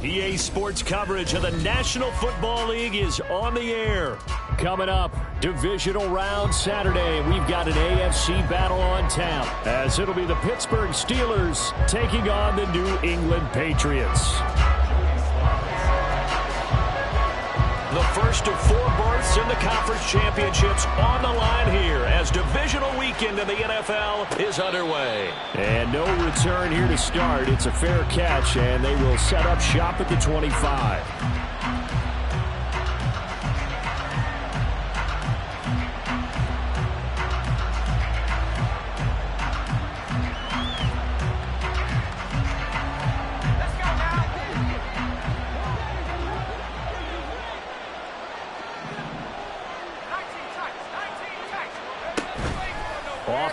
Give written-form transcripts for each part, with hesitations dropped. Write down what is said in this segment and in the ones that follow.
EA Sports coverage of the National Football League is on the air. Coming up, Divisional round Saturday. We've got an AFC battle on tap, as it'll be the Pittsburgh Steelers taking on the New England Patriots. The first of 4 berths in the conference championships on the line here as divisional weekend in the NFL is underway. And no return here to start. It's a fair catch, and they will set up shop at the 25.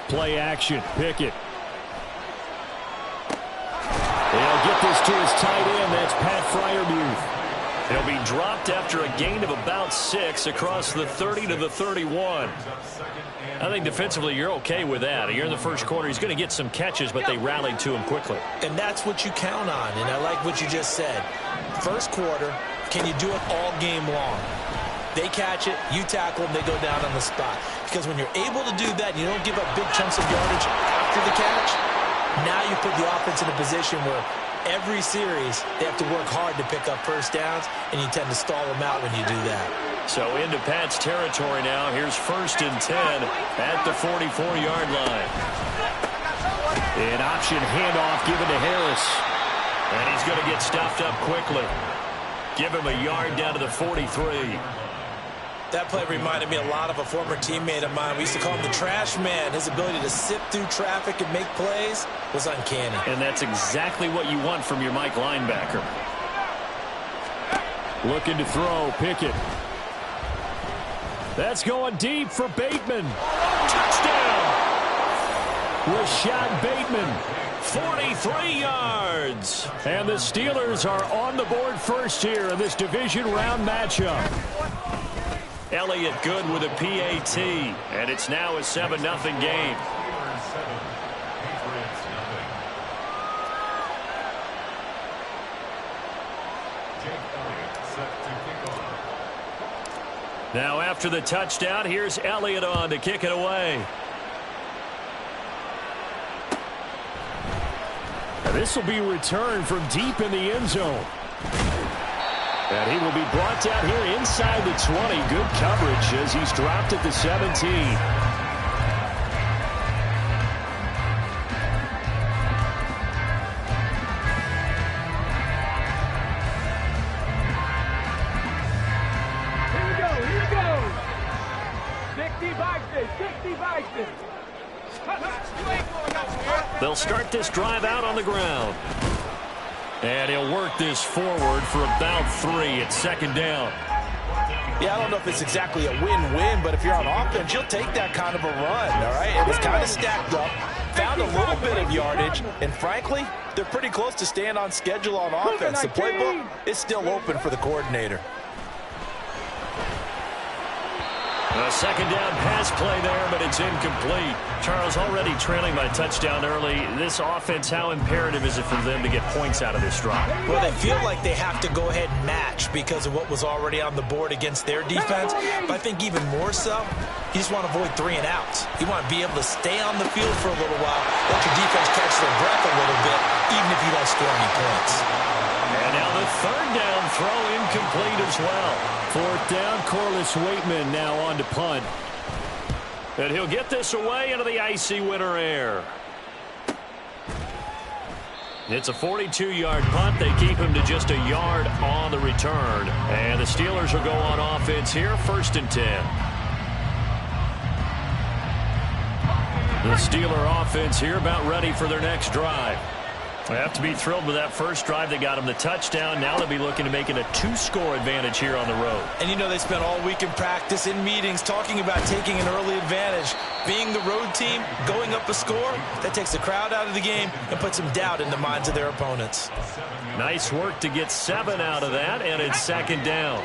Play action. Pickett. He'll get this to his tight end. That's Pat Freiermuth. He'll be dropped after a gain of about 6 across the 30 to the 31. I think defensively you're okay with that. You're in the first quarter. He's going to get some catches, but they rallied to him quickly. And that's what you count on, and I like what you just said. First quarter, can you do it all game long? They catch it, you tackle them, they go down on the spot. Because when you're able to do that, you don't give up big chunks of yardage after the catch, now you put the offense in a position where every series they have to work hard to pick up first downs, and you tend to stall them out when you do that. So into Pat's territory now. Here's 1st and 10 at the 44-yard line. An option handoff given to Harris. And he's going to get stuffed up quickly. Give him a yard down to the 43. That play reminded me a lot of a former teammate of mine. We used to call him the trash man. His ability to sift through traffic and make plays was uncanny. And that's exactly what you want from your Mike linebacker. Looking to throw, Pickett. That's going deep for Bateman. Touchdown! Rashad Bateman, 43 yards. And the Steelers are on the board first here in this division round matchup. Elliott good with a PAT, and it's now a 7-0 game. Now after the touchdown, here's Elliott on to kick it away. And this will be returned from deep in the end zone. And he will be brought down here inside the 20. Good coverage as he's dropped at the 17. Here we go. They'll start this drive out on the ground. And he'll work this forward for about 3 at 2nd down. Yeah, I don't know if it's exactly a win-win, but if you're on offense, you'll take that kind of a run, all right? It was kind of stacked up, found a little bit of yardage, and frankly, they're pretty close to staying on schedule on offense. The playbook is still open for the coordinator. A 2nd down pass play there, but it's incomplete. Charles, already trailing by touchdown early. This offense, how imperative is it for them to get points out of this drive? Well, they feel like they have to go ahead and match because of what was already on the board against their defense. But I think even more so, you just want to avoid 3 and outs. You want to be able to stay on the field for a little while, let your defense catch their breath a little bit, even if you don't score any points. And now the 3rd down throw incomplete as well. 4th down, Corliss Waitman now on to punt. And he'll get this away into the icy winter air. It's a 42-yard punt. They keep him to just a yard on the return. And the Steelers will go on offense here, 1st and 10. The Steeler offense here about ready for their next drive. They have to be thrilled with that first drive. They got him the touchdown. Now they'll be looking to make it a 2-score advantage here on the road. And you know they spent all week in practice, in meetings, talking about taking an early advantage. Being the road team, going up a score, that takes the crowd out of the game and puts some doubt in the minds of their opponents. Nice work to get 7 out of that, and it's 2nd down.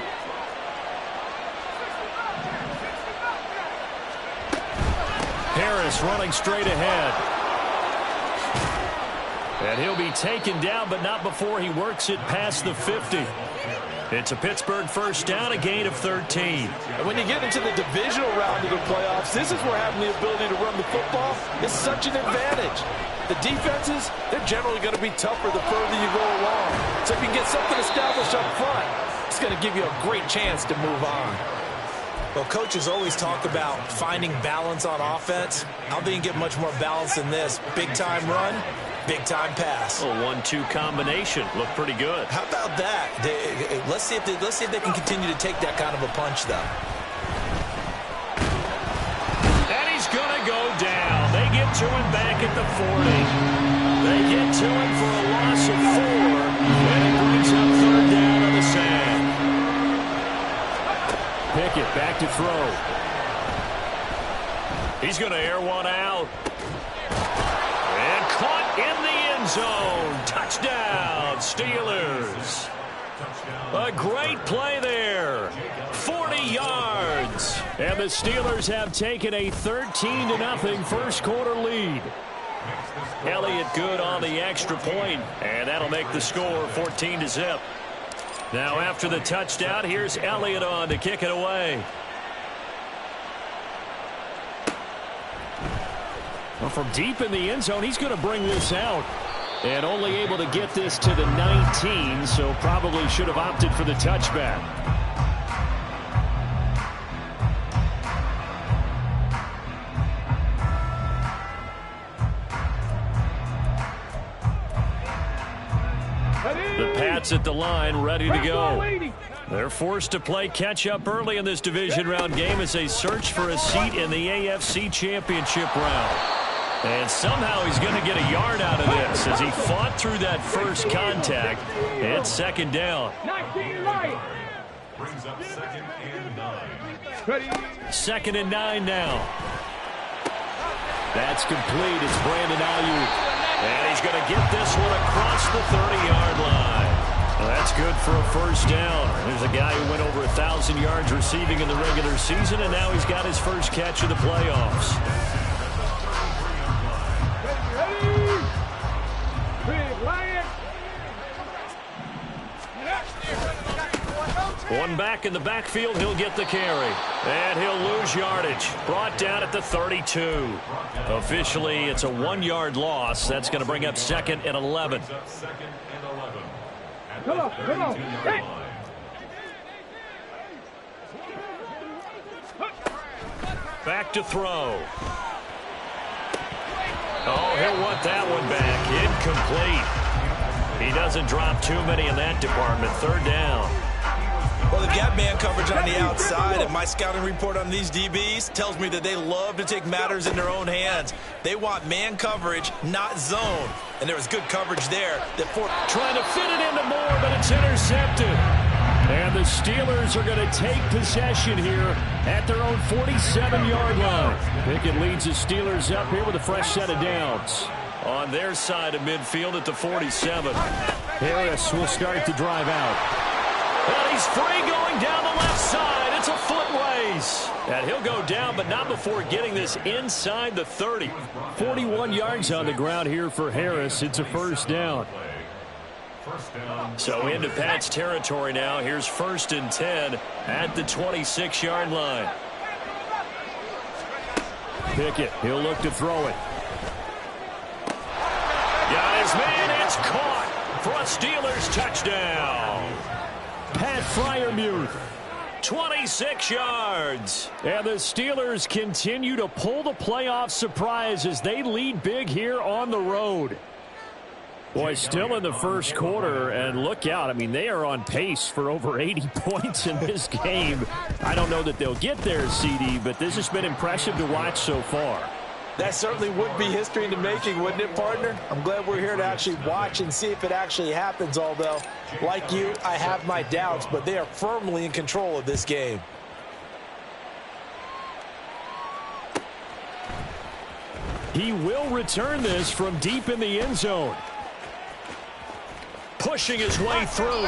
Harris running straight ahead. And he'll be taken down, but not before he works it past the 50. It's a Pittsburgh first down, a gain of 13. And when you get into the divisional round of the playoffs, this is where having the ability to run the football is such an advantage. The defenses, they're generally going to be tougher the further you go along. So if you can get something established up front, it's going to give you a great chance to move on. Well, coaches always talk about finding balance on offense. I don't think you get much more balance than this. Big-time run, big-time pass. A 1-2 combination. Looked pretty good. How about that? Let's see if they can continue to take that kind of a punch, though. And he's going to go down. They get to him back at the 40. They get to him for a loss of 4. And it brings up third down on the sand. Pickett back to throw. He's going to air one out. And caught in the end zone. Touchdown, Steelers. A great play there. 40 yards. And the Steelers have taken a 13-0 first quarter lead. Elliott good on the extra point, and that'll make the score 14-0. Now after the touchdown, here's Elliott on to kick it away. Well, from deep in the end zone, he's going to bring this out. And only able to get this to the 19, so probably should have opted for the touchback. The Pats at the line, ready to go. They're forced to play catch-up early in this division round game as they search for a seat in the AFC Championship round. And somehow he's going to get a yard out of this as he fought through that first contact. And second down. Second and 9 now. That's complete. It's Brandon Ayuk. And he's going to get this one across the 30-yard line. Well, that's good for a first down. There's a guy who went over 1,000 yards receiving in the regular season, and now he's got his first catch of the playoffs. One back in the backfield, he'll get the carry. And he'll lose yardage. Brought down at the 32. Officially, it's a 1-yard loss. That's going to bring up second and 11. Come on. Hey. Back to throw. Oh, he'll want that one back. Incomplete. He doesn't drop too many in that department. Third down. Well, they've got man coverage on the outside, and my scouting report on these DBs tells me that they love to take matters in their own hands. They want man coverage, not zone. And there was good coverage there. Trying to fit it into Moore, but it's intercepted. And the Steelers are going to take possession here at their own 47-yard line. Pickett leads the Steelers up here with a fresh set of downs. On their side of midfield at the 47. Harris will start to drive out. And he's free going down the left side. It's a foot race. And he'll go down, but not before getting this inside the 30. 41 yards on the ground here for Harris. It's a first down. So into Pat's territory now. Here's 1st and 10 at the 26-yard line. Pickett, he'll look to throw it. Got his man. It's caught for a Steelers touchdown. Pat Freiermuth, 26 yards. And the Steelers continue to pull the playoff surprise as they lead big here on the road. Boy, still in the first quarter, and look out. I mean, they are on pace for over 80 points in this game. I don't know that they'll get there, CD, but this has been impressive to watch so far. That certainly would be history in the making, wouldn't it, partner? I'm glad we're here to actually watch and see if it actually happens, although, like you, I have my doubts, but they are firmly in control of this game. He will return this from deep in the end zone. Pushing his way through.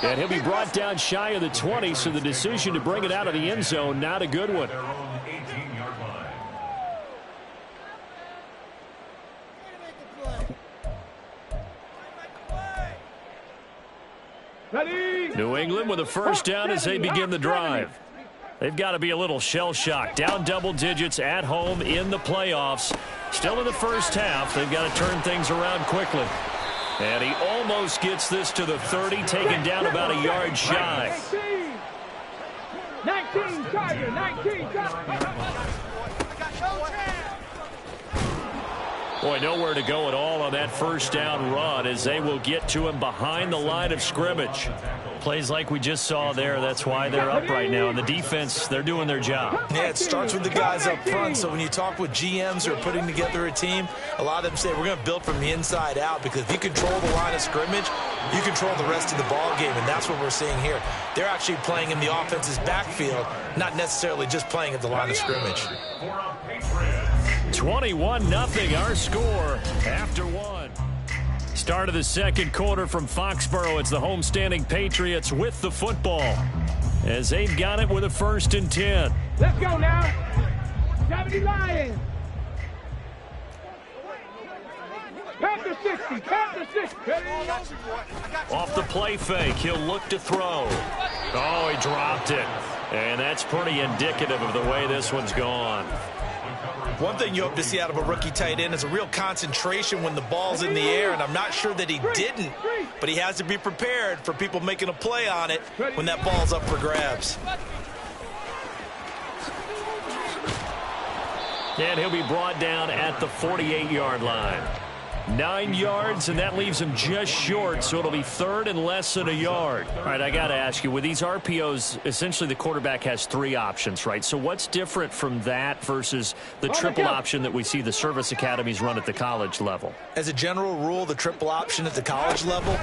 And he'll be brought down shy of the 20, so the decision to bring it out of the end zone, not a good one. New England with a first down as they begin the drive. They've got to be a little shell-shocked. Down double digits at home in the playoffs. Still in the first half. They've got to turn things around quickly. And he almost gets this to the 30, taken down about a yard shy. 19, Charger, 19, Boy, nowhere to go at all on that first down run as they will get to him behind the line of scrimmage. Plays like we just saw there. That's why they're up right now. And the defense, they're doing their job. Yeah, it starts with the guys up front. So when you talk with GMs who are putting together a team, a lot of them say we're going to build from the inside out, because if you control the line of scrimmage, you control the rest of the ball game, and that's what we're seeing here. They're actually playing in the offense's backfield, not necessarily just playing at the line of scrimmage. 21-0 our score after one. Start of the second quarter from Foxborough. It's the homestanding Patriots with the football as they've got it with a 1st and 10. Let's go now. 70 Lions. Panther 60. Panther 60. Off the play fake, he'll look to throw. Oh, he dropped it. And that's pretty indicative of the way this one's gone. One thing you hope to see out of a rookie tight end is a real concentration when the ball's in the air, and I'm not sure that he didn't, but he has to be prepared for people making a play on it when that ball's up for grabs. And he'll be brought down at the 48-yard line. 9 yards, and that leaves him just short, so it'll be 3rd and less than a yard. All right, I got to ask you, with these RPOs, essentially the quarterback has 3 options, right? So what's different from that versus the triple option that we see the service academies run at the college level? As a general rule, the triple option at the college level,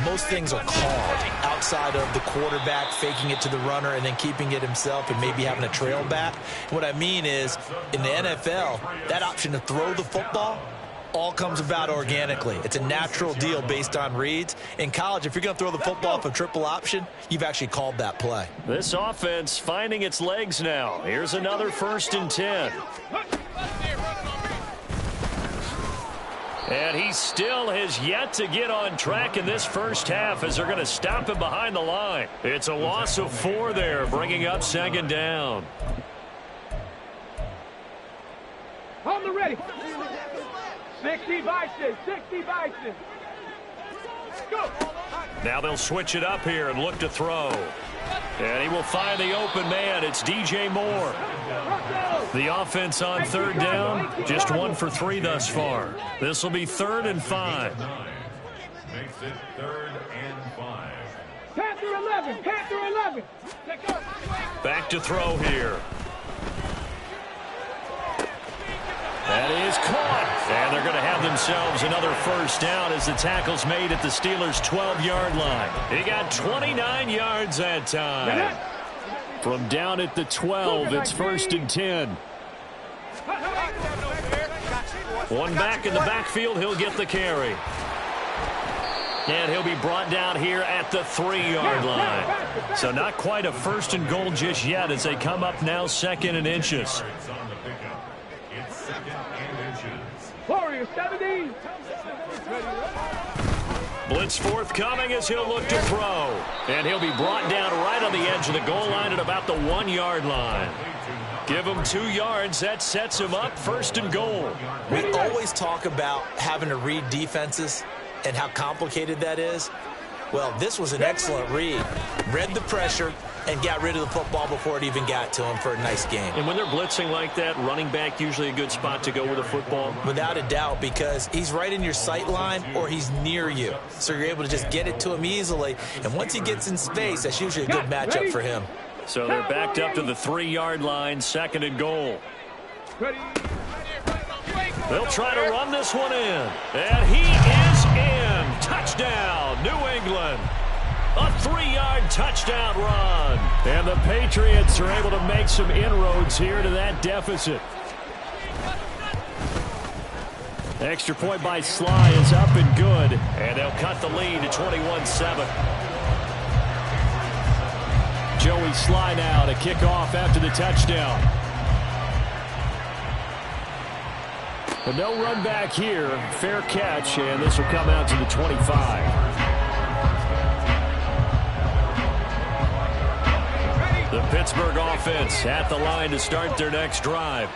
most things are called outside of the quarterback faking it to the runner and then keeping it himself and maybe having a trail back. What I mean is, in the NFL, that option to throw the football all comes about organically. It's a natural deal based on reads. In college, if you're going to throw the football off a triple option, you've actually called that play. This offense finding its legs now. Here's another 1st and 10. And he still has yet to get on track in this first half as they're going to stop him behind the line. It's a loss of 4 there, bringing up 2nd down. On the ready. 60 Vices, 60 Vices. Go. Now they'll switch it up here and look to throw. And he will find the open man. It's DJ Moore. The offense on 3rd down, just 1 for 3 thus far. This will be 3rd and 5. Makes it 3rd and 5. Panther 11, Panther 11. Back to throw here. That is caught. And they're going to have themselves another 1st down as the tackle's made at the Steelers' 12-yard line. He got 29 yards that time. From down at the 12, it's 1st and 10. One back in the backfield, he'll get the carry. And he'll be brought down here at the 3-yard line. So not quite a 1st and goal just yet as they come up now 2nd and inches. Warriors 17. Blitz forthcoming as he'll look to throw. And he'll be brought down right on the edge of the goal line at about the 1-yard line. Give him 2 yards. That sets him up 1st and goal. We always talk about having to read defenses and how complicated that is. Well, this was an excellent read. Read the pressure and got rid of the football before it even got to him for a nice game. And when they're blitzing like that, running back usually a good spot to go with the football? Without a doubt, because he's right in your sight line or he's near you. So you're able to just get it to him easily. And once he gets in space, that's usually a good matchup for him. So they're backed up to the 3-yard line, 2nd and goal. They'll try to run this one in. And he is in. Touchdown, New England. A 3-yard touchdown run. And the Patriots are able to make some inroads here to that deficit. Extra point by Sly is up and good. And they'll cut the lead to 21-7. Joey Sly now to kick off after the touchdown. But no run back here. Fair catch, and this will come out to the 25. The Pittsburgh offense at the line to start their next drive.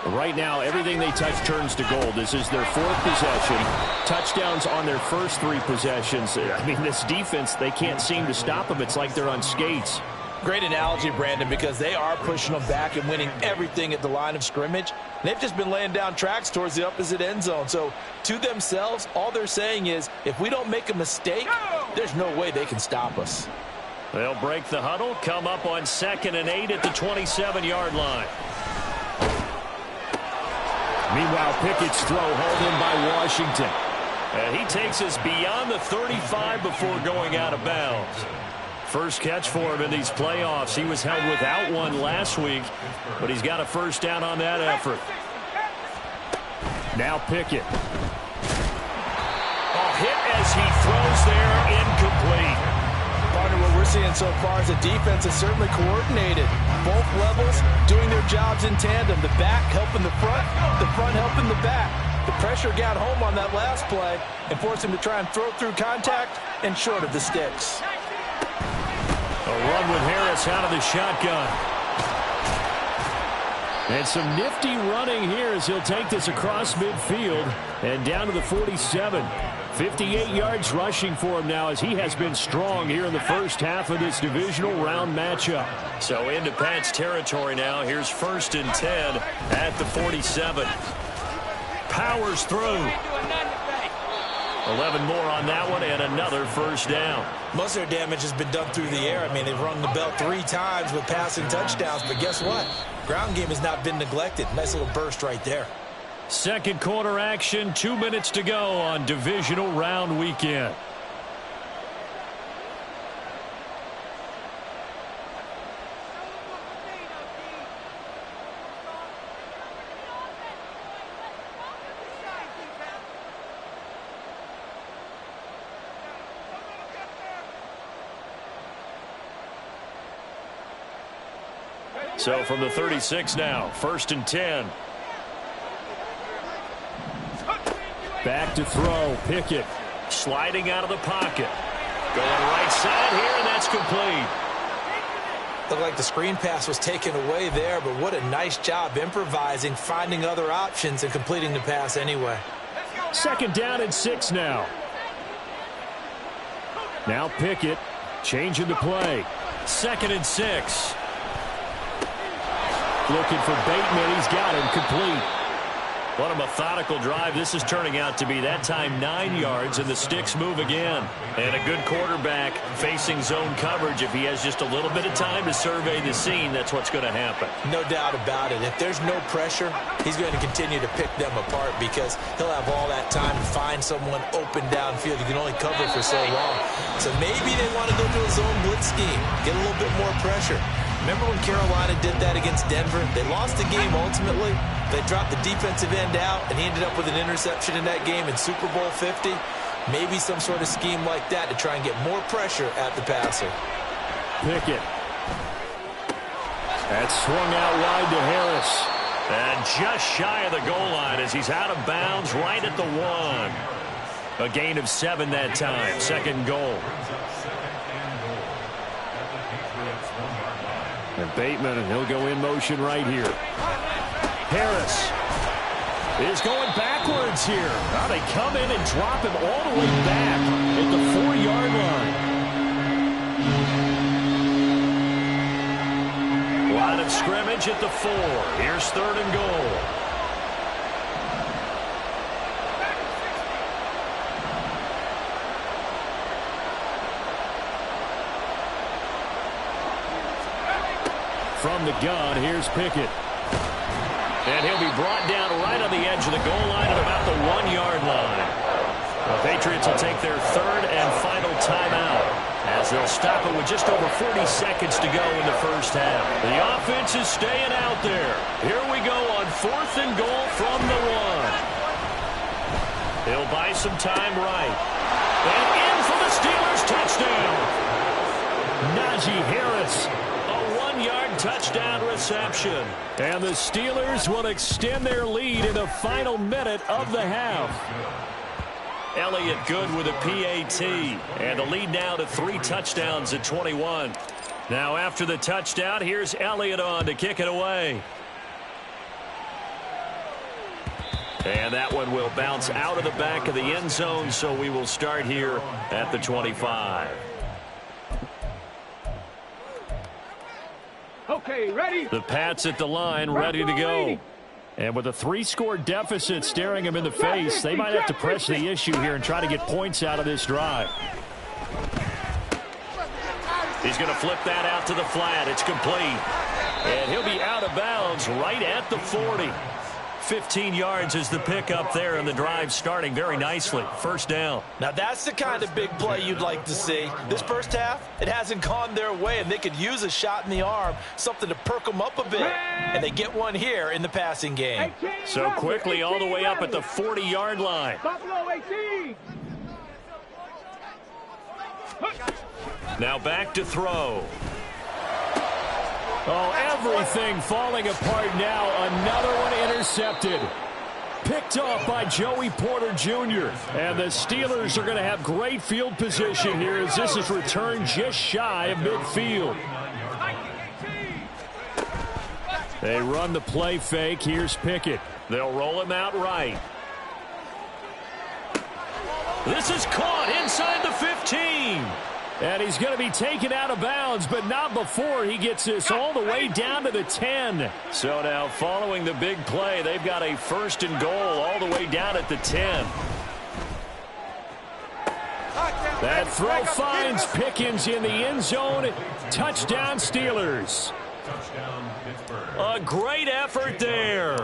Right now, everything they touch turns to gold. This is their 4th possession. Touchdowns on their first 3 possessions. I mean, this defense, they can't seem to stop them. It's like they're on skates. Great analogy, Brandon, because they are pushing them back and winning everything at the line of scrimmage. They've just been laying down tracks towards the opposite end zone. So, to themselves, all they're saying is, if we don't make a mistake, there's no way they can stop us. They'll break the huddle, come up on 2nd and 8 at the 27-yard line. Meanwhile, Pickett's throw hauled in by Washington. And he takes us beyond the 35 before going out of bounds. First catch for him in these playoffs. He was held without one last week, but he's got a first down on that effort. Now Pickett. Hit as he throws there, incomplete. Partner, what we're seeing so far is the defense is certainly coordinated. Both levels doing their jobs in tandem. The back helping the front helping the back. The pressure got home on that last play and forced him to try and throw through contact and short of the sticks. A run with Harris out of the shotgun. And some nifty running here as he'll take this across midfield and down to the 47. 58 yards rushing for him now as he has been strong here in the first half of this divisional round matchup. So into Pat's territory now. Here's 1st and 10 at the 47. Powers through. 11 more on that one and another first down. Most of their damage has been done through the air. I mean, they've rung the bell 3 times with passing touchdowns, but guess what? Ground game has not been neglected. Nice little burst right there. Second quarter action, 2 minutes to go on divisional round weekend. So from the 36 now, 1st and 10. Back to throw, Pickett sliding out of the pocket. Going right side here, and that's complete. Looked like the screen pass was taken away there, but what a nice job improvising, finding other options, and completing the pass anyway. 2nd down and 6 now. Now Pickett changing the play. 2nd and 6. Looking for Bateman. He's got him complete. What a methodical drive this is turning out to be. That time 9 yards, and the sticks move again. And a good quarterback facing zone coverage. If he has just a little bit of time to survey the scene, that's what's going to happen. No doubt about it. If there's no pressure, he's going to continue to pick them apart because he'll have all that time to find someone open downfield. You can only cover for so long. So maybe they want to go to a zone blitz scheme, get a little bit more pressure. Remember when Carolina did that against Denver? They lost the game ultimately. They dropped the defensive end out, and he ended up with an interception in that game in Super Bowl 50. Maybe some sort of scheme like that to try and get more pressure at the passer. Pickett. That's swung out wide to Harris. And just shy of the goal line as he's out of bounds right at the 1. A gain of 7 that time. 2nd goal. And Bateman, and he'll go in motion right here. Harris is going backwards here. Now they come in and drop him all the way back at the 4-yard line. Line of scrimmage at the 4. Here's 3rd and goal. From the gun, here's Pickett. And he'll be brought down right on the edge of the goal line at about the 1-yard line. The Patriots will take their 3rd and final timeout as they'll stop it with just over 40 seconds to go in the first half. The offense is staying out there. Here we go on 4th and goal from the 1. He'll buy some time right. And in for the Steelers touchdown. Najee Harris. 1-yard touchdown reception. And the Steelers will extend their lead in the final minute of the half. Elliott good with a PAT. And the lead now to 3 touchdowns at 21. Now after the touchdown, here's Elliott on to kick it away. And that one will bounce out of the back of the end zone, so we will start here at the 25. Okay, ready? The Pats at the line, ready to go. And with a 3-score deficit staring them in the face, they might have to press the issue here and try to get points out of this drive. He's going to flip that out to the flat. It's complete. And he'll be out of bounds right at the 40. 15 yards is the pickup there, and the drive starting very nicely. First down. Now that's the kind of big play you'd like to see. This first half, it hasn't gone their way, and they could use a shot in the arm, something to perk them up a bit. And they get one here in the passing game. So quickly all the way up at the 40-yard line. Buffalo 18. Now back to throw. Oh, everything falling apart now. Another one intercepted. Picked off by Joey Porter Jr. And the Steelers are going to have great field position here as this is returned just shy of midfield. They run the play fake. Here's Pickett. They'll roll him out right. This is caught inside the 15. And he's going to be taken out of bounds, but not before he gets this all the way down to the 10. So now following the big play, they've got a 1st and goal all the way down at the 10. That throw finds Pickens in the end zone. Touchdown Steelers. A great effort there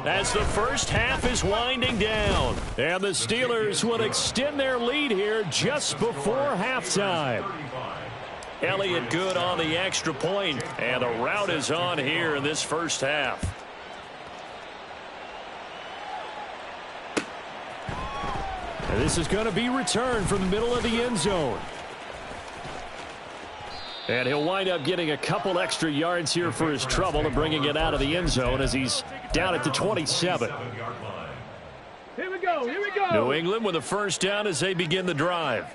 as the first half is winding down. And the Steelers will extend their lead here just before halftime. Elliott good on the extra point, and the route is on here in this first half. And this is going to be returned from the middle of the end zone. And he'll wind up getting a couple extra yards here for his trouble and bringing it out of the end zone as he's down at the 27. Here we go, here we go. New England with a first down as they begin the drive.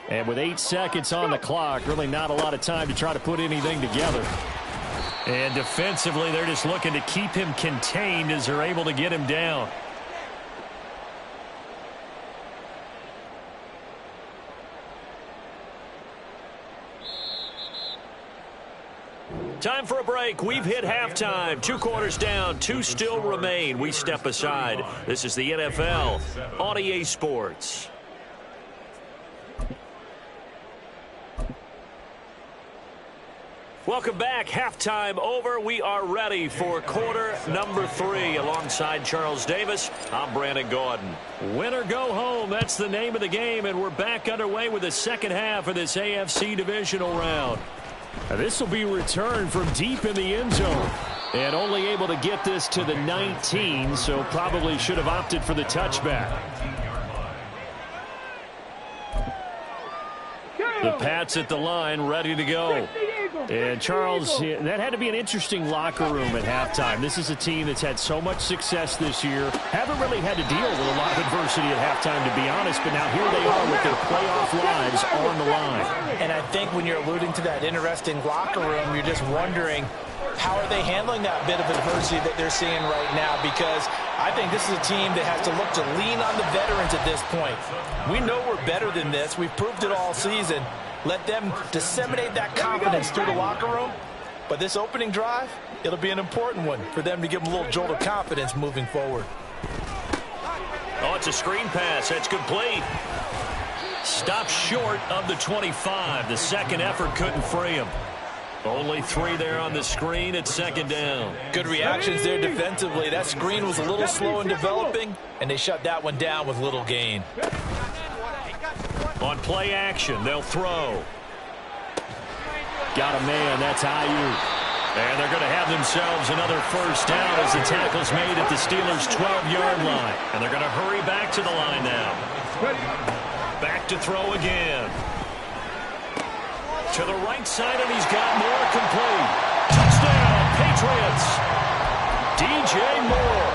And with 8 seconds on the clock, really not a lot of time to try to put anything together. And defensively, they're just looking to keep him contained as they're able to get him down. Time for a break. We've hit halftime. 2 quarters down. 2 still remain. We step aside. This is the NFL on EA Sports. Welcome back. Halftime over. We are ready for quarter number 3. Alongside Charles Davis, I'm Brandon Gaudin. Win or go home. That's the name of the game. And we're back underway with the second half of this AFC Divisional round. This will be returned from deep in the end zone. And only able to get this to the 19, so probably should have opted for the touchback. The Pats at the line, ready to go. And Charles, that had to be an interesting locker room at halftime. This is a team that's had so much success this year. Haven't really had to deal with a lot of adversity at halftime, to be honest. But now here they are with their playoff lives on the line. And I think when you're alluding to that interesting locker room, you're just wondering, how are they handling that bit of adversity that they're seeing right now? Because I think this is a team that has to look to lean on the veterans at this point. We know we're better than this. We've proved it all season. Let them disseminate that confidence through the locker room. But this opening drive, it'll be an important one for them to give them a little jolt of confidence moving forward. Oh, it's a screen pass. That's complete. Stopped short of the 25. The second effort couldn't free him. Only 3 there on the screen at second down. Good reactions there defensively. That screen was a little slow in developing, and they shut that one down with little gain. On play action, they'll throw. Got a man, that's Ayuk. And they're going to have themselves another first down as the tackle's made at the Steelers' 12-yard line. And they're going to hurry back to the line now. Back to throw again. To the right side, and he's got more complete. Touchdown, Patriots. DJ Moore.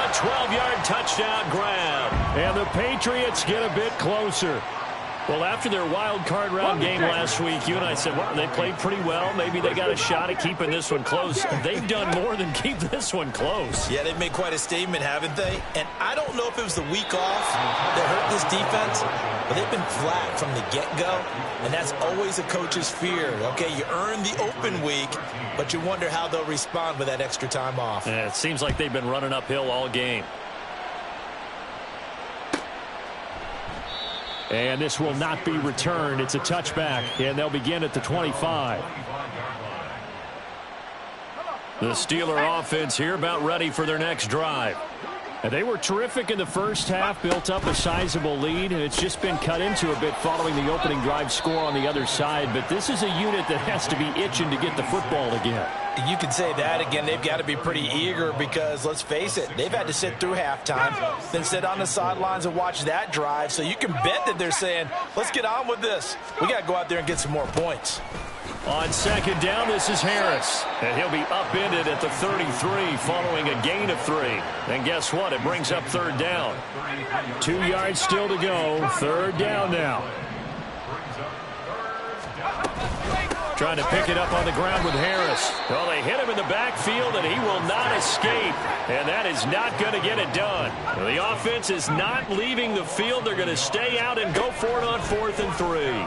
A 12-yard touchdown grab. And the Patriots get a bit closer. Well, after their wild card round game last week, you and I said, well, they played pretty well. Maybe they got a shot at keeping this one close. They've done more than keep this one close. Yeah, they've made quite a statement, haven't they? And I don't know if it was the week off that hurt this defense, but they've been flat from the get-go, and that's always a coach's fear. Okay, you earn the open week, but you wonder how they'll respond with that extra time off. Yeah, it seems like they've been running uphill all game. And this will not be returned. It's a touchback, and they'll begin at the 25. The Steeler offense here about ready for their next drive. And they were terrific in the first half, built up a sizable lead, and it's just been cut into a bit following the opening drive score on the other side. But this is a unit that has to be itching to get the football again. You can say that again. They've got to be pretty eager because, let's face it, they've had to sit through halftime, then sit on the sidelines and watch that drive. So you can bet that they're saying, let's get on with this. We got to go out there and get some more points. On second down, this is Harris. And he'll be upended at the 33 following a gain of 3. And guess what? It brings up third down. 2 yards still to go. Third down now. Trying to pick it up on the ground with Harris. Well, they hit him in the backfield, and he will not escape. And that is not going to get it done. The offense is not leaving the field. They're going to stay out and go for it on 4th and 3.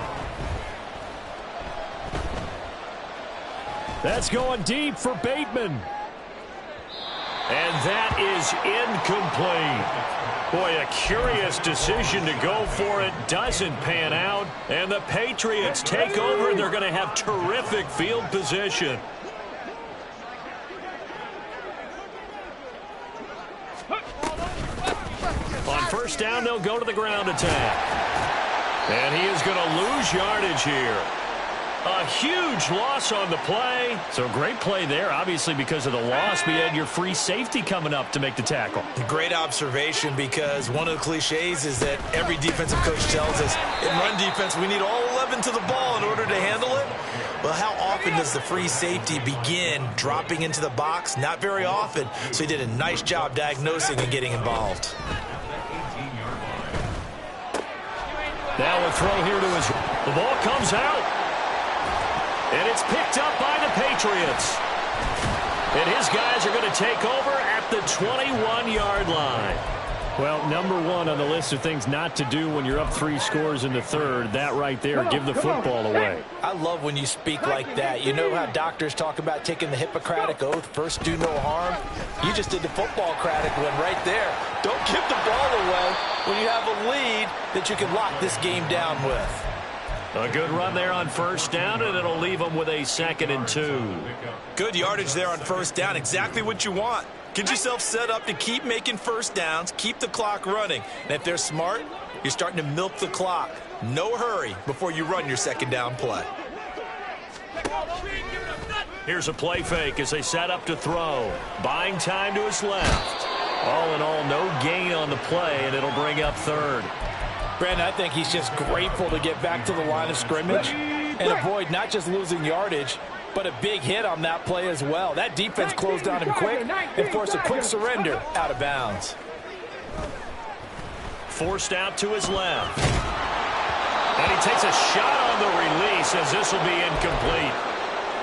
That's going deep for Bateman. And that is incomplete. Boy, a curious decision to go for it. Doesn't pan out. And the Patriots take over. They're going to have terrific field position. On first down, they'll go to the ground attack. And he is going to lose yardage here. A huge loss on the play. So great play there, obviously, because of the loss. But you had your free safety coming up to make the tackle. Great observation, because one of the cliches is that every defensive coach tells us, in run defense, we need all 11 to the ball in order to handle it. Well, how often does the free safety begin dropping into the box? Not very often. So he did a nice job diagnosing and getting involved. Now a throw here to his... The ball comes out. And it's picked up by the Patriots. And his guys are going to take over at the 21-yard line. Well, number one on the list of things not to do when you're up 3 scores in the third, that right there, give the football away. I love when you speak like that. You know how doctors talk about taking the Hippocratic Oath, first do no harm? You just did the football-cratic one right there. Don't give the ball away when you have a lead that you can lock this game down with. A good run there on first down, and it'll leave them with a 2nd and 2. Good yardage there on first down. Exactly what you want. Get yourself set up to keep making first downs, keep the clock running. And if they're smart, you're starting to milk the clock. No hurry before you run your second down play. Here's a play fake as they set up to throw. Buying time to his left. All in all, no gain on the play, and it'll bring up third. Brandon, I think he's just grateful to get back to the line of scrimmage and avoid not just losing yardage, but a big hit on that play as well. That defense closed on him quick and forced a quick surrender out of bounds. Forced out to his left. And he takes a shot on the release as this will be incomplete.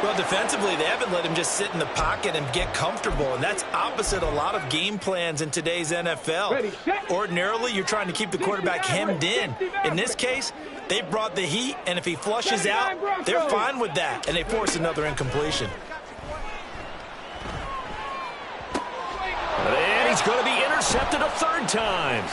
Well, defensively, they haven't let him just sit in the pocket and get comfortable, and that's opposite a lot of game plans in today's NFL. Ordinarily, you're trying to keep the quarterback hemmed in. In this case, they brought the heat, and if he flushes out, they're fine with that, and they force another incompletion. And he's going to be intercepted a 3rd time.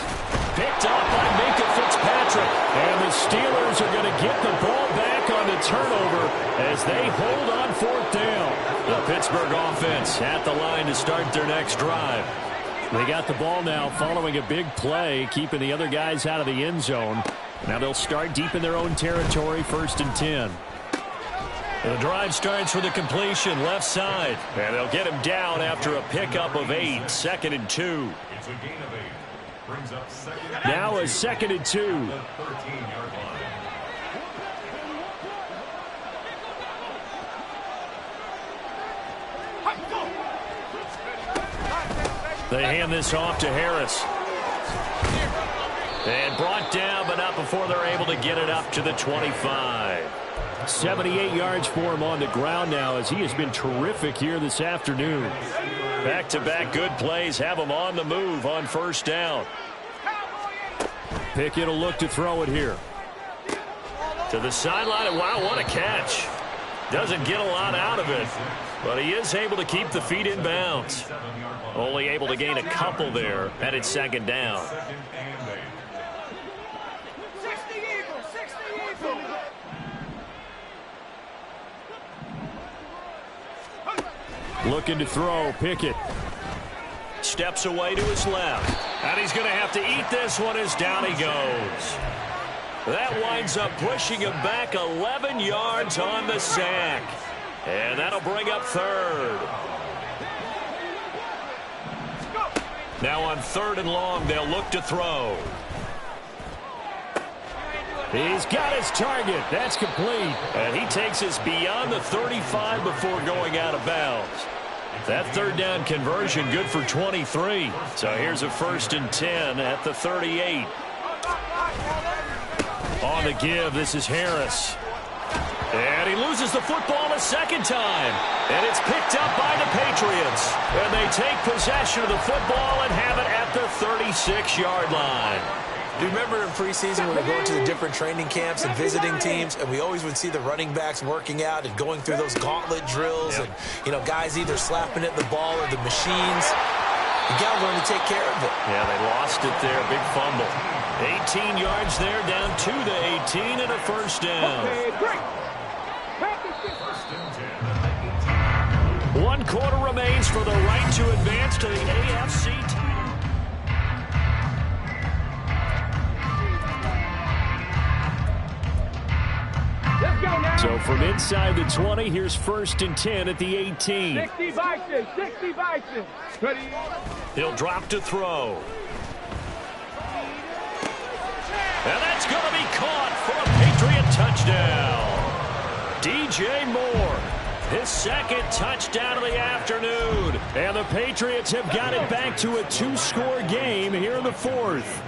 Picked up by Minkah Fitzpatrick. And the Steelers are going to get the ball back on the turnover as they hold on 4th down. The Pittsburgh offense at the line to start their next drive. They got the ball now following a big play, keeping the other guys out of the end zone. Now they'll start deep in their own territory, 1st and 10. The drive starts with a completion left side. And they'll get him down after a pickup of 8, 2nd and 2. It's a gain of 8. Brings up 2nd. Now a 2nd and 2. The 13-yard line. They hand this off to Harris. And brought down, but not before they're able to get it up to the 25. 78 yards for him on the ground now, as he has been terrific here this afternoon. Back-to-back good plays have him on the move on first down. Pickett will look to throw it here. To the sideline, and wow, what a catch. Doesn't get a lot out of it, but he is able to keep the feet in bounds. Only able to gain a couple there, and it's second down. Looking to throw, Pickett. Steps away to his left. And he's going to have to eat this one as down he goes. That winds up pushing him back 11 yards on the sack. And that'll bring up third. Now on third and long, they'll look to throw. He's got his target. That's complete. And he takes us beyond the 35 before going out of bounds. That third down conversion good for 23. So here's a 1st and 10 at the 38. On the give, this is Harris. And he loses the football a second time. And it's picked up by the Patriots. And they take possession of the football and have it at the 36-yard line. Do you remember in preseason when we were going to the different training camps and visiting teams, and we always would see the running backs working out and going through those gauntlet drills, and, you know, guys either slapping at the ball or the machines. You got to learn to take care of it. Yeah, they lost it there. Big fumble. 18 yards there, down to the 18 and a first down. One quarter remains for the right to advance to the AFC title. So from inside the 20, here's 1st and 10 at the 18. 60 Bison, 60 Bison. He'll drop to throw. And that's going to be caught for a Patriot touchdown. DJ Moore, his second touchdown of the afternoon. And the Patriots have got it back to a 2-score game here in the 4th.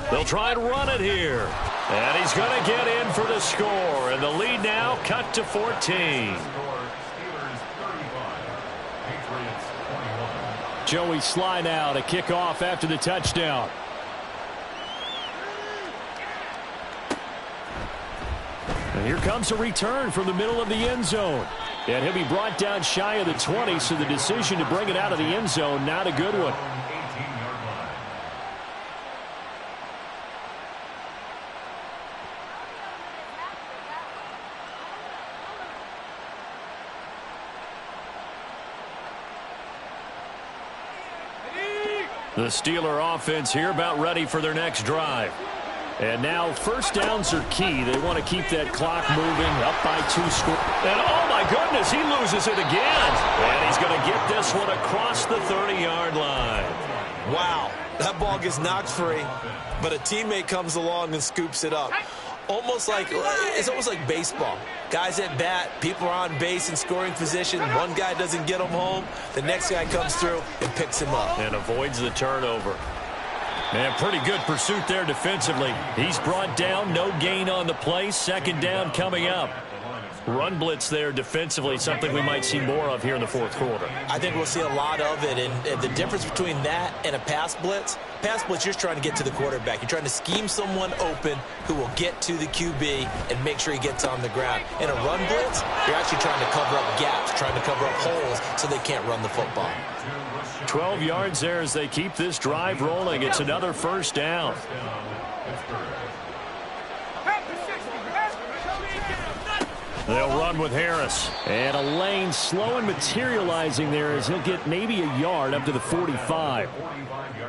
They'll try and run it here. And he's going to get in for the score. And the lead now cut to 14. Joey Sly now to kick off after the touchdown. And here comes a return from the middle of the end zone. And he'll be brought down shy of the 20, so the decision to bring it out of the end zone, not a good one. The Steeler offense here about ready for their next drive. And now first downs are key. They want to keep that clock moving, up by 2 scores. And oh my goodness, he loses it again. And he's going to get this one across the 30-yard line. Wow, that ball gets knocked free, but a teammate comes along and scoops it up. It's almost like baseball. Guys at bat, people are on base in scoring position. One guy doesn't get him home. The next guy comes through and picks him up. And avoids the turnover. And pretty good pursuit there defensively. He's brought down, no gain on the play. 2nd down coming up. Run blitz there defensively, something we might see more of here in the 4th quarter. I think we'll see a lot of it, and the difference between that and a pass blitz, you're just trying to get to the quarterback. You're trying to scheme someone open who will get to the QB and make sure he gets on the ground. In a run blitz, you're actually trying to cover up gaps, trying to cover up holes so they can't run the football. 12 yards there as they keep this drive rolling. It's another first down. They'll run with Harris. And a lane slow and materializing there as he'll get maybe a yard up to the 45.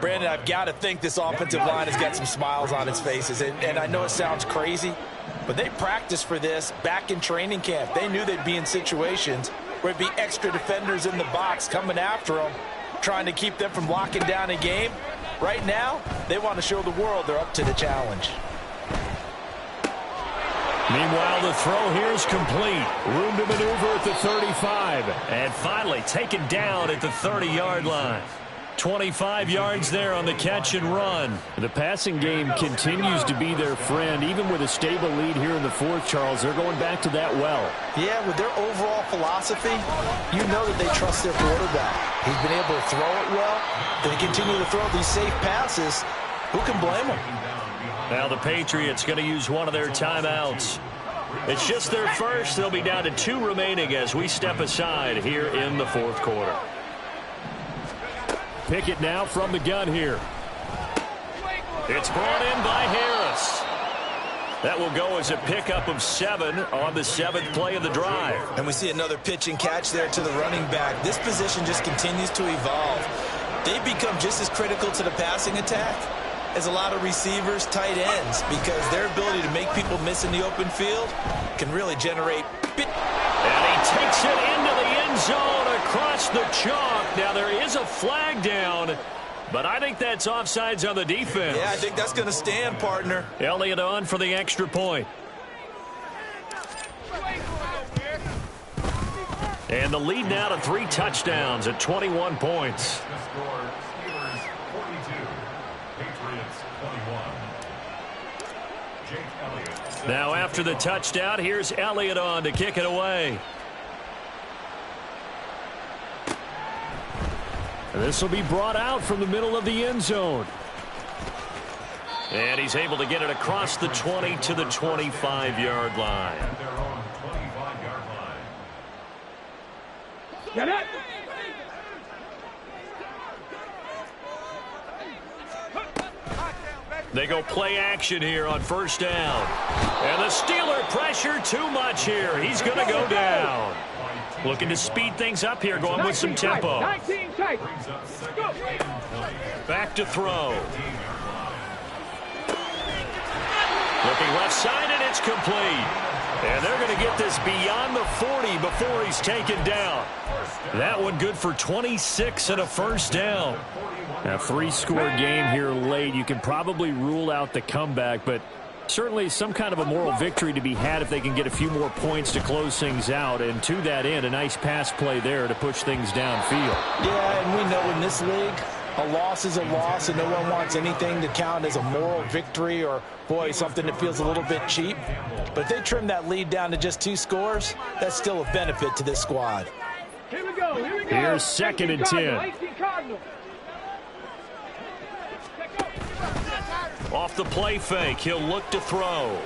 Brandon, I've got to think this offensive line has got some smiles on its faces. And I know it sounds crazy, but they practiced for this back in training camp. They knew they'd be in situations where it'd be extra defenders in the box coming after them, trying to keep them from locking down a game. Right now, they want to show the world they're up to the challenge. Meanwhile, the throw here is complete. Room to maneuver at the 35. And finally taken down at the 30-yard line. 25 yards there on the catch and run. The passing game continues to be their friend. Even with a stable lead here in the fourth, Charles, they're going back to that well. Yeah, with their overall philosophy, you know that they trust their quarterback. He's been able to throw it well. They continue to throw these safe passes. Who can blame them? Now the Patriots going to use one of their timeouts. It's just their first. They'll be down to 2 remaining as we step aside here in the fourth quarter. Pickett now from the gun here. It's brought in by Harris. That will go as a pickup of 7 on the 7th play of the drive. And we see another pitch and catch there to the running back. This position just continues to evolve. They become just as critical to the passing attack as a lot of receivers, tight ends, because their ability to make people miss in the open field can really generate. And he takes it into the end zone across the chalk. Now there is a flag down, but I think that's offsides on the defense. Yeah, I think that's going to stand, partner. Elliott on for the extra point. And the lead now to 3 touchdowns at 21 points. Now after the touchdown, here's Elliott on to kick it away. And this will be brought out from the middle of the end zone. And he's able to get it across the 20 to the 25-yard line. Get it! They go play action here on first down. And the Steeler pressure too much here. He's going to go down. Looking to speed things up here, going with some tempo. 19 tight. Back to throw. Looking left side, and it's complete. And they're going to get this beyond the 40 before he's taken down. That one good for 26 and a first down. A 3-score game here late. You can probably rule out the comeback, but certainly some kind of a moral victory to be had if they can get a few more points to close things out. And to that end, a nice pass play there to push things downfield. Yeah, and we know in this league, a loss is a loss, and no one wants anything to count as a moral victory or, boy, something that feels a little bit cheap. But if they trim that lead down to just 2 scores, that's still a benefit to this squad. Here we go. Here we go. Here's 2nd and 10. Off the play fake, he'll look to throw.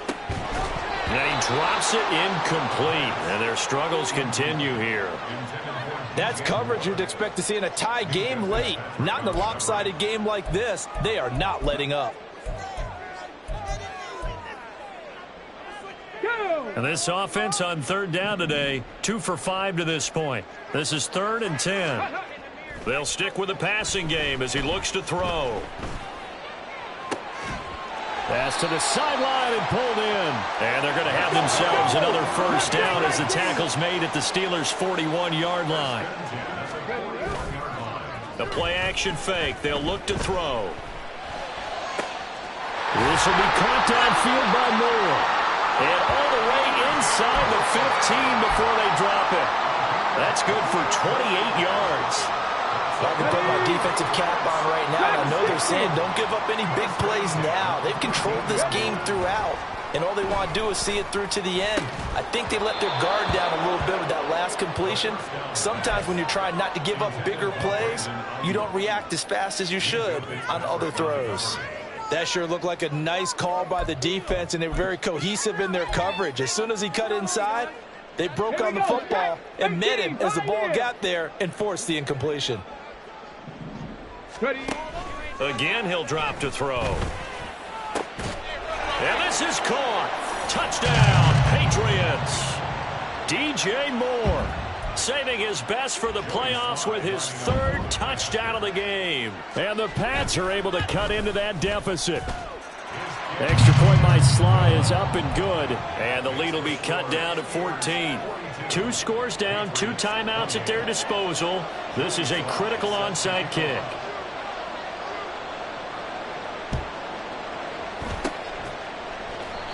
And he drops it incomplete. And their struggles continue here. That's coverage you'd expect to see in a tie game late. Not in a lopsided game like this. They are not letting up. And this offense on 3rd down today, 2 for 5 to this point. This is 3rd and 10. They'll stick with the passing game as he looks to throw. Pass to the sideline and pulled in. And they're going to have themselves another first down as the tackle's made at the Steelers' 41-yard line. The play-action fake. They'll look to throw. This will be caught downfield by Moore. And all the way inside the 15 before they drop it. That's good for 28 yards. I can put my defensive cap on right now. I know they're saying don't give up any big plays now. They've controlled this game throughout, and all they want to do is see it through to the end. I think they let their guard down a little bit with that last completion. Sometimes when you're trying not to give up bigger plays, you don't react as fast as you should on other throws. That sure looked like a nice call by the defense, and they were very cohesive in their coverage. As soon as he cut inside, they broke on the football and met him as the ball got there and forced the incompletion. Again, he'll drop to throw. And this is caught. Touchdown, Patriots. DJ Moore saving his best for the playoffs with his 3rd touchdown of the game. And the Pats are able to cut into that deficit. Extra point by Sly is up and good. And the lead will be cut down to 14. 2 scores down, 2 timeouts at their disposal. This is a critical onside kick.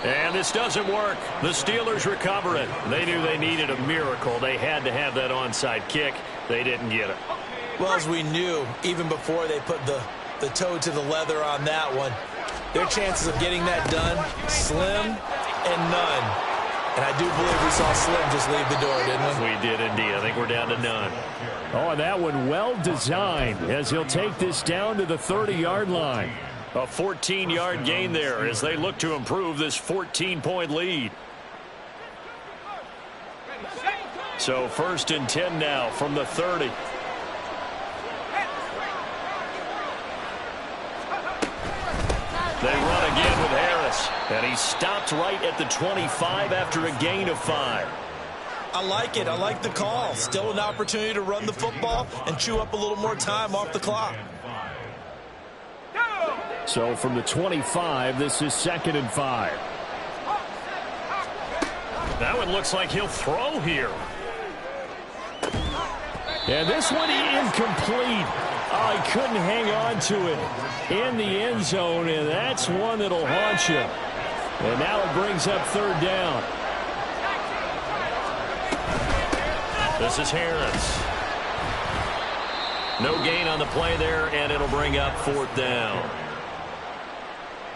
And this doesn't work. The Steelers recover it. They knew they needed a miracle. They had to have that onside kick. They didn't get it. Well, as we knew, even before they put the toe to the leather on that one, their chances of getting that done, slim and none. And I do believe we saw Slim just leave the door, didn't we? We did indeed. I think we're down to none. Oh, and that one well designed as he'll take this down to the 30-yard line. A 14-yard gain there as they look to improve this 14-point lead. So 1st and 10 now from the 30. They run again with Harris. And he stopped right at the 25 after a gain of 5. I like it. I like the call. Still an opportunity to run the football and chew up a little more time off the clock. So from the 25, this is 2nd and 5. That one looks like he'll throw here. And this one incomplete. Oh, he couldn't hang on to it in the end zone, and that's one that'll haunt you. And now it brings up 3rd down. This is Harris. No gain on the play there, and it'll bring up 4th down.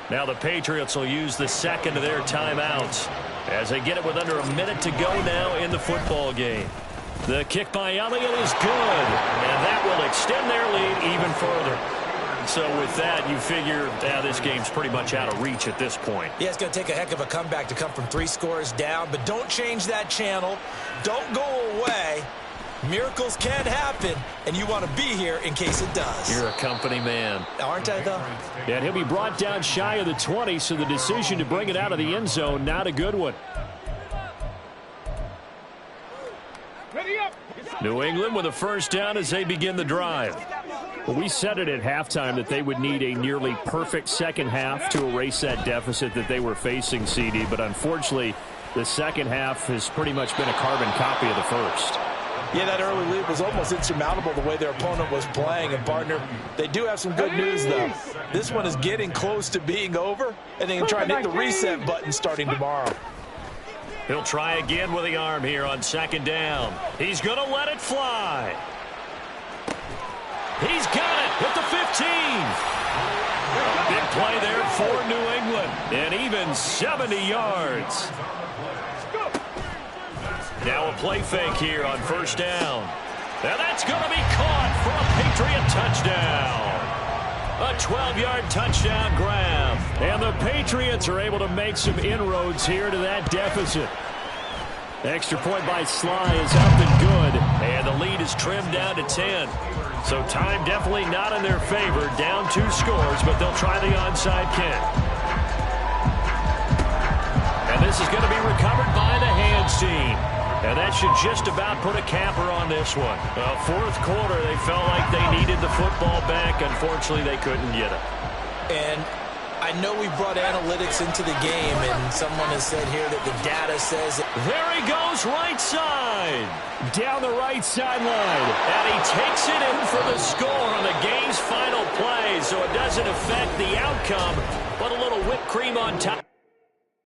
Now the Patriots will use the second of their timeouts as they get it with under a minute to go now in the football game. The kick by Elliott is good, and that will extend their lead even further. So with that, you figure this game's pretty much out of reach at this point. Yeah, it's going to take a heck of a comeback to come from 3 scores down, but don't change that channel. Don't go away. Miracles can happen, and you want to be here in case it does. You're a company man. Aren't I, though? And he'll be brought down shy of the 20, so the decision to bring it out of the end zone, not a good one. New England with a 1st down as they begin the drive. Well, we said it at halftime that they would need a nearly perfect second half to erase that deficit that they were facing, CD. But unfortunately, the second half has pretty much been a carbon copy of the first. Yeah, that early lead was almost insurmountable the way their opponent was playing. And, partner, they do have some good news, though. This one is getting close to being over, and they can try and hit the reset button starting tomorrow. He'll try again with the arm here on 2nd down. He's going to let it fly. He's got it at the 15. A big play there for New England. And even 70 yards. Now a play fake here on 1st down. And that's going to be caught for a Patriot touchdown. A 12-yard touchdown grab. And the Patriots are able to make some inroads here to that deficit. Extra point by Sly is up and good. And the lead is trimmed down to 10. So time definitely not in their favor. Down 2 scores, but they'll try the onside kick. And this is going to be recovered by the hands team. And that should just about put a capper on this one. 4th quarter, they felt like they needed the football back. Unfortunately, they couldn't get it. And I know we brought analytics into the game, and someone has said here that the data says... There he goes, right side. Down the right sideline. And he takes it in for the score on the game's final play, so it doesn't affect the outcome, but a little whipped cream on top.